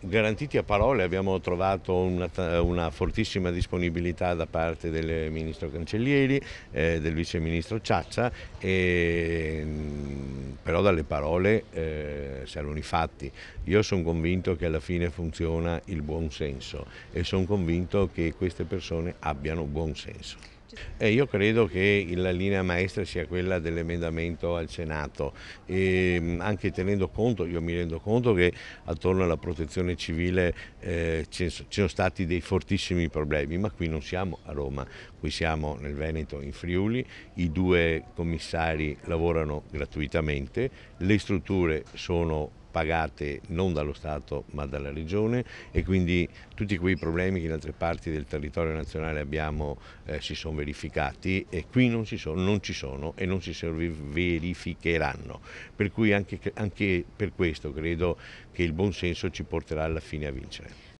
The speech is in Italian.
garantiti a parole, abbiamo trovato una fortissima disponibilità da parte del ministro Cancellieri, del vice ministro Ciaccia, però dalle parole servono i fatti. Io sono convinto che alla fine funziona il buon senso e sono convinto che queste persone abbiano buon senso. Io credo che la linea maestra sia quella dell'emendamento al Senato e anche tenendo conto, io mi rendo conto che attorno alla protezione civile ci sono stati dei fortissimi problemi, ma qui non siamo a Roma, qui siamo nel Veneto, in Friuli, i due commissari lavorano gratuitamente, le strutture sono pagate non dallo Stato ma dalla Regione e quindi tutti quei problemi che in altre parti del territorio nazionale abbiamo si sono verificati e qui non ci sono e non si verificheranno. Per cui anche per questo credo che il buon senso ci porterà alla fine a vincere.